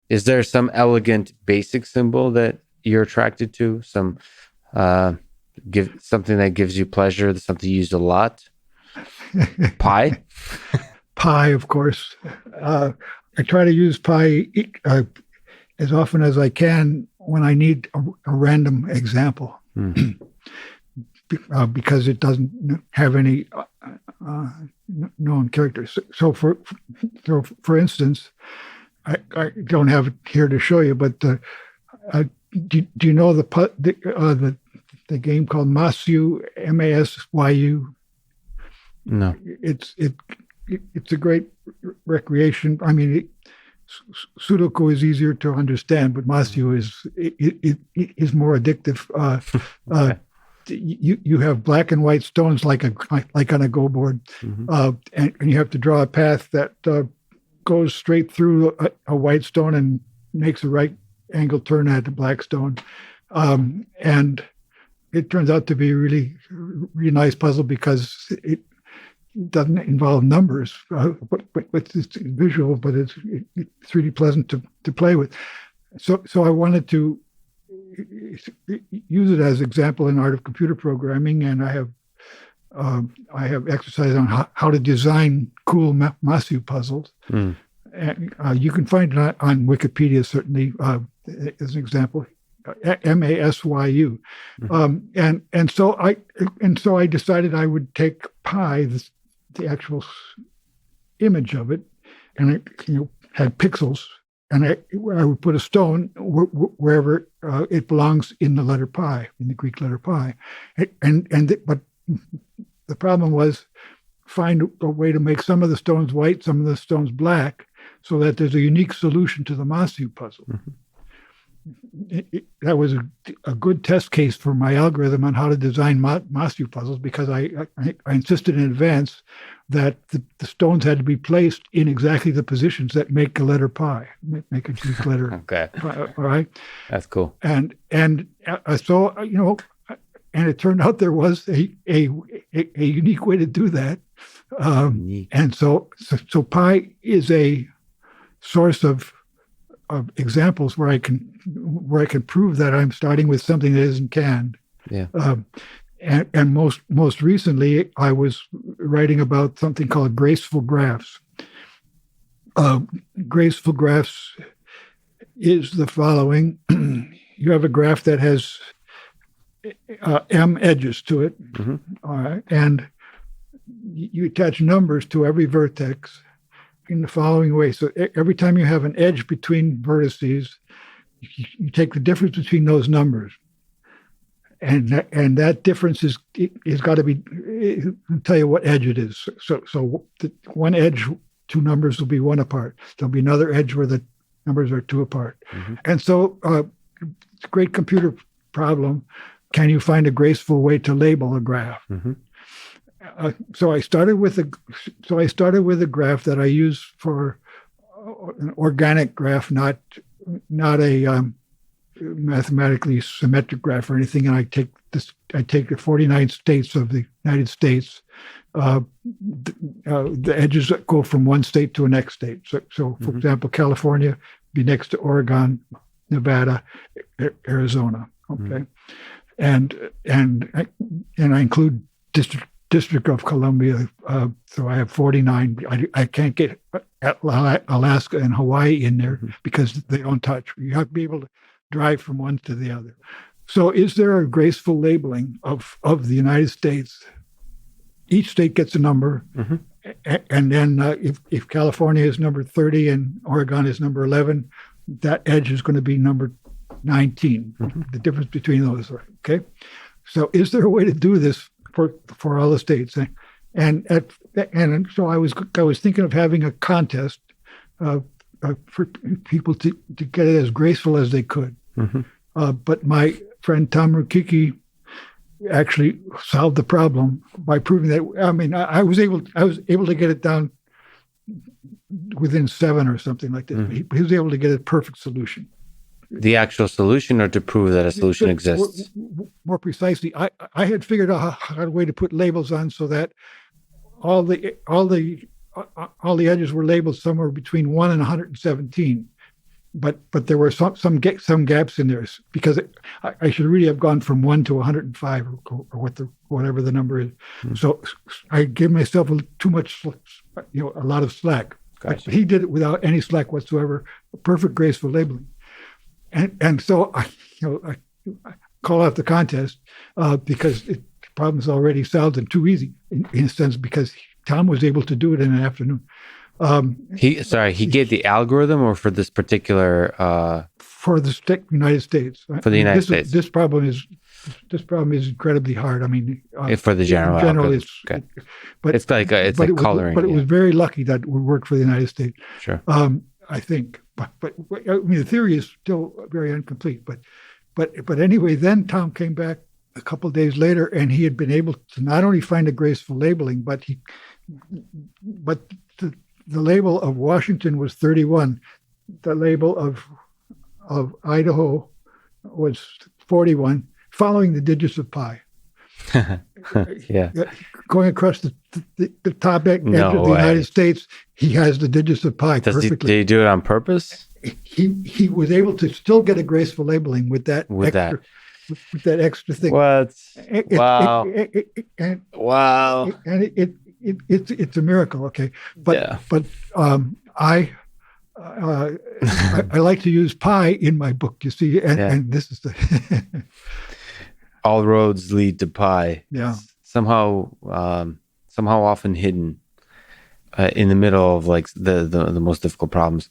Is there some elegant basic symbol that you're attracted to? Some give something that gives you pleasure, something you use a lot? Pi? Pi, of course. I try to use pi as often as I can when I need a random example, because it doesn't have any known characters. So, for instance, I don't have it here to show you, but do you know the game called Masyu, Masyu? No. It's a great recreation. I mean, Sudoku is easier to understand, but Masyu is more addictive. Okay. You have black and white stones like on a go board, and you have to draw a path that goes straight through a white stone and makes a right angle turn at the black stone, and it turns out to be a really nice puzzle because it doesn't involve numbers, but it's visual, but it's really pleasant to play with. So I wanted to use it as example in art of computer programming, and I have exercise on how to design cool Masyu puzzles. And you can find it on Wikipedia, certainly, as an example. Masyu, and so I decided I would take pi, the actual image of it, and it had pixels, and I would put a stone wherever it belongs in the letter pi, in the Greek letter pi, but the problem was find a way to make some of the stones white, some of the stones black, so that there's a unique solution to the Masyu puzzle. That was a good test case for my algorithm on how to design Masyu puzzles, because I insisted in advance that the stones had to be placed in exactly the positions that make a letter pi, make a Greek letter. Okay. All right. That's cool. And so and it turned out there was a unique way to do that. And so pi is a source of examples where I can prove that I'm starting with something that isn't canned. Yeah. And most recently, I was writing about something called graceful graphs. Graceful graphs is the following: you have a graph that has m edges to it, all right, and you attach numbers to every vertex in the following way. So every time you have an edge between vertices, you take the difference between those numbers, and that difference is got to be, it'll tell you what edge it is. So the one edge, two numbers will be one apart. There'll be another edge where the numbers are two apart. And so it's a great computer problem. Can you find a graceful way to label a graph? So I started with a graph that I use for an organic graph, not a mathematically symmetric graph or anything. And I take the 49 states of the United States. The edges go from one state to the next state. So for example, California be next to Oregon, Nevada, Arizona. Okay, and I include District of Columbia, so I have 49. I can't get Alaska and Hawaii in there because they don't touch. You have to be able to drive from one to the other. So is there a graceful labeling of the United States? Each state gets a number, and then if California is number 30 and Oregon is number 11, that edge is going to be number 19, the difference between those. Okay, so is there a way to do this for all the states? And so I was thinking of having a contest for people to get it as graceful as they could. But my friend Tom Rukicki actually solved the problem by proving that. I mean, I was able to get it down within 7 or something like this. He was able to get a perfect solution. The actual solution, or to prove that a solution exists? More precisely, I had figured out a way to put labels on so that all the edges were labeled somewhere between 1 and 117. but there were some gaps in there because I should really have gone from 1 to 105 or whatever the number is. So I gave myself too much, a lot of slack. Gotcha. He did it without any slack whatsoever. Perfect graceful labeling, and so I call out the contest because the problem's already solved and too easy in a sense because Tom was able to do it in an afternoon. He gave the algorithm or for this particular for the United States. For the United States. This problem is incredibly hard. I mean, for the general algorithm. Okay. It's like coloring. But it was very lucky that we worked for the United States. Sure. I think, but I mean, the theory is still very incomplete. But anyway, then Tom came back a couple of days later, and he had been able to not only find a graceful labeling, but the label of Washington was 31. The label of Idaho was 41, following the digits of pi. Yeah. Going across the top edge of the United States, he has the digits of pi perfectly. Did he do it on purpose? He was able to still get a graceful labeling with that extra thing. What? Wow. Wow. And it's a miracle. Okay. But I like to use pi in my book, you see, and this is the all roads lead to pi. Yeah. Somehow often hidden in the middle of like the most difficult problems.